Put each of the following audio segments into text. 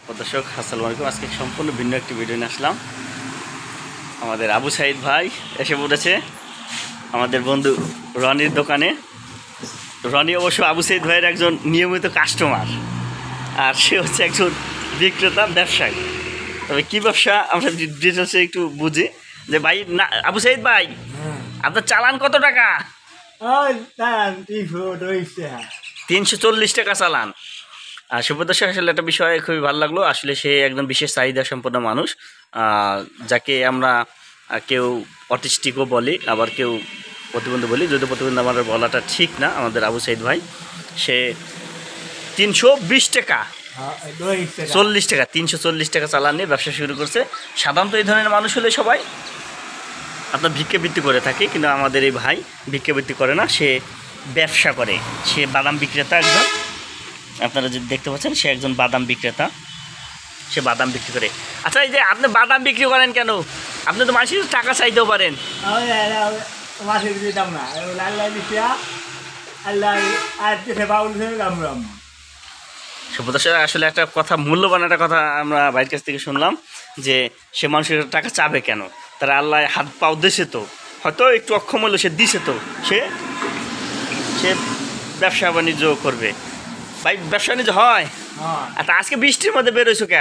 দর্শক আসসালামু আলাইকুম। আজকে সম্পূর্ণ ভিন্ন একটি ভিডিও নিয়ে আসলাম। আমাদের আবু সাইদ ভাই এসে পড়েছে আমাদের বন্ধু রনির দোকানে। রনি অবশ্য আবু সাইদ ভাইয়ের একজন নিয়মিত কাস্টমার, আর সে হচ্ছে একজন বিক্রেতা ব্যবসায়ী। তবে কী ব্যবসা আমরা ডিটেলসে একটু বুঝি যে ভাই না আবু সাইদ ভাই, আপনার চালান কত টাকা? 340 টাকা চালান। আর সুপ্রদর্শক আসলে একটা বিষয় খুবই ভালো লাগলো। আসলে সে একজন বিশেষ চাহিদা সম্পন্ন মানুষ, যাকে আমরা কেউ অটিস্টিকও বলি, আবার কেউ প্রতিবন্ধী বলি। যদি প্রতিবন্ধী আমার বলাটা ঠিক না। আমাদের আবু সাইদ ভাই সে 320 টাকা 40 টাকা 340 টাকা চালান নিয়ে ব্যবসা শুরু করছে। সাধারণত এই ধরনের মানুষ হলে সবাই আপনার ভিক্ষাবৃত্তি করে থাকে, কিন্তু আমাদের এই ভাই ভিক্ষাবৃত্তি করে না, সে ব্যবসা করে। সে বাদাম বিক্রেতা একজন, আপনারা যদি দেখতে পাচ্ছেন সে একজন বাদাম বিক্রেতা, সে বাদাম বিক্রি করে। আচ্ছা, এই যে আপনি বাদাম বিক্রি করেন কেন? আপনি তো মানুষের টাকা চাইতেও পারেন। সুপ্রদর্শক আসলে একটা কথা, মূল্যবান একটা কথা আমরা ভাইয়ের কাছ থেকে শুনলাম যে সে মানুষের টাকা চাবে কেন? তারা আল্লাহ হাত পাও দিছে, তো হয়তো একটু অক্ষম হলো, সে দিছে, তো সে ব্যবসা বাণিজ্য করবে। ভাই ব্যবসা বাণিজ্য হয়। আচ্ছা, আজকে বৃষ্টির মধ্যে বেরোইছো কে?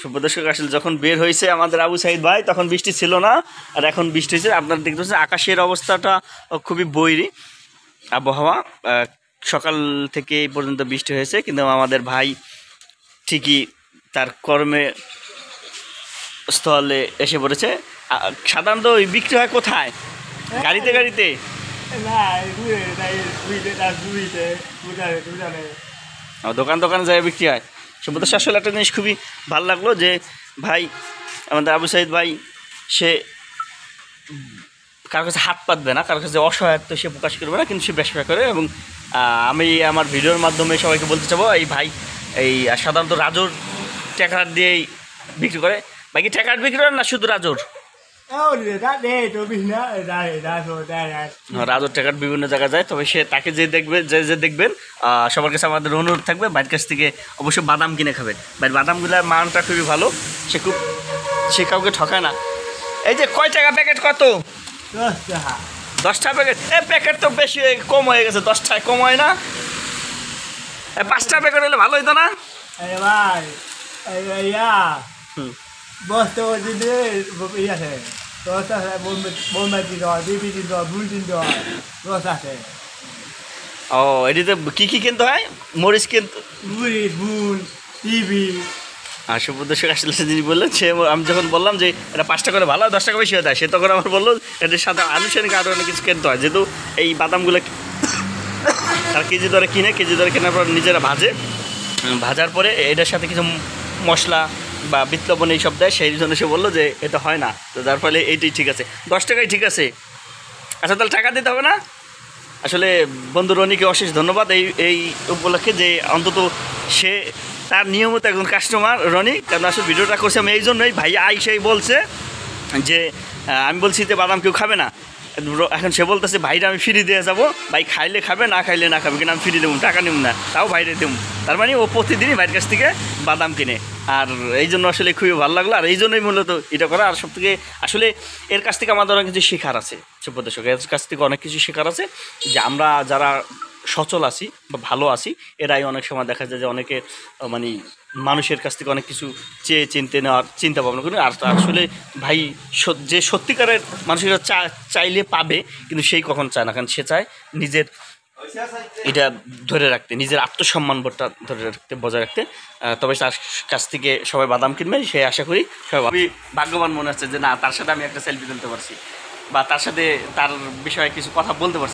সুপ্রদর্শক আসলে যখন বের হয়েছে আমাদের আবু সাইদ ভাই তখন বৃষ্টি ছিল না, আর এখন বৃষ্টি হয়েছে। আপনারা দেখতে পাচ্ছেন আকাশের অবস্থাটা খুবই বৈরী আবহাওয়া। সকাল থেকে এই পর্যন্ত বৃষ্টি হয়েছে, কিন্তু আমাদের ভাই ঠিকই তার কর্মে স্থলে এসে পড়েছে। সাধারণত ওই বিক্রি হয় কোথায়? গাড়িতে গাড়িতে দোকান দোকানে যায় বিক্রি হয়। সুপ্রদর্শক আসলে একটা জিনিস খুবই ভালো লাগলো যে ভাই আমাদের আবু সাইদ ভাই সে কারোর কাছে হাত পাতবে না, কারোর কাছে অসহায়ত্ব সে প্রকাশ করবে না, কিন্তু সে ব্যবসা করে। এবং আমি আমার ভিডিওর মাধ্যমে সবাইকে বলতে চাবো, এই ভাই এই সাধারণত রাজোর ট্যাকার দিয়েই বিক্রি করে। বাকি ট্যাকার বিক্রি করেন না শুধু রাজোর? রাজোর টাকার বিভিন্ন জায়গায় যায়। তবে সে তাকে যে দেখবে, যে দেখবেন, সবার কাছে আমাদের অনুরোধ থাকবে ভাইয়ের কাছ থেকে অবশ্যই বাদাম কিনে খাবেন। ভাই বাদামগুলোর মানটা খুবই ভালো, সে কাউকে ঠকায় না। এই যে কয় টাকা প্যাকেট? কত? 10 টাকা প্যাকেট। এই প্যাকেট তো বেশি কম হয়ে গেছে, 10 টাকা কম হয় না? 5টা প্যাকেট হলে ভালো হইতো না? ও, এটিতে কি কি কিনতে হয়? মরিচ কিনতে, আর সুপ্রদর্শক আসলে যিনি বললেন সে, আমি যখন বললাম যে এটা 5 টাকা করে ভালো হয়, 10 টাকা বেশি হয়ে যায়, সে তখন আমার বললো এটার সাথে আনুষ্ঠানিক আরও অনেক কিছু কিনতে হয়। যেহেতু এই বাদামগুলো তারা কেজি দরে কিনে, কেজি দরে কেনার পর নিজেরা ভাজার পরে এটার সাথে কিছু মশলা বা বিপ্লবন এইসব দেয়, সেই জন্য সে বললো যে এটা হয় না। তো যার ফলে এইটাই ঠিক আছে, 10 টাকাই ঠিক আছে। আচ্ছা, তাহলে টাকা দিতে হবে না? আসলে বন্ধু রনিকে অশেষ ধন্যবাদ এই উপলক্ষে, যে অন্তত সে তার নিয়মিত একজন কাস্টমার রনি। কারণ আসলে ভিডিওটা করছি আমি এই জন্যই, ভাই আইসাই বলছে যে আমি বলছি যে বাদাম কেউ খাবে না, এখন সে বলতেছে ভাইরা আমি ফ্রি দিয়ে যাবো, ভাই খাইলে খাবে, না খাইলে না খাবে, কিন্তু আমি ফ্রি দেবো, টাকা নেব না, তাও ভাইরে দেবো। তার মানে ও প্রতিদিনই ভাইয়ের কাছ থেকে বাদাম কিনে। আর এই জন্য আসলে খুবই ভালো লাগলো, আর এই জন্যই মূলত এটা করা। আর সব থেকে আসলে এর কাছ থেকে আমাদের অনেক কিছু শেখার আছে। সুপ্রদর্শক এর কাছ থেকে অনেক কিছু শেখার আছে, যে আমরা যারা সচল আছি বা ভালো আছি, এরাই অনেক সময় দেখা যায় যে অনেকে মানে মানুষের কাছ থেকে অনেক কিছু চেয়ে চিনতে নেওয়ার চিন্তা ভাবনা করি। আর আসলে ভাই যে সত্যিকারের মানুষেরা চাইলে পাবে, কিন্তু সেই কখন চায় না, কারণ সে চায় নিজের এটা ধরে রাখতে, নিজের আত্মসম্মানবোধটা ধরে রাখতে, বজায় রাখতে। তবে তার কাছ থেকে সবাই বাদাম কিনবে, সে আশা করি সবাই। আমি ভাগ্যবান মনে হচ্ছে যে না, তার সাথে আমি একটা সেলফি তুলতে পারছি, বা তার সাথে তার বিষয়ে কিছু কথা বলতে পারছি।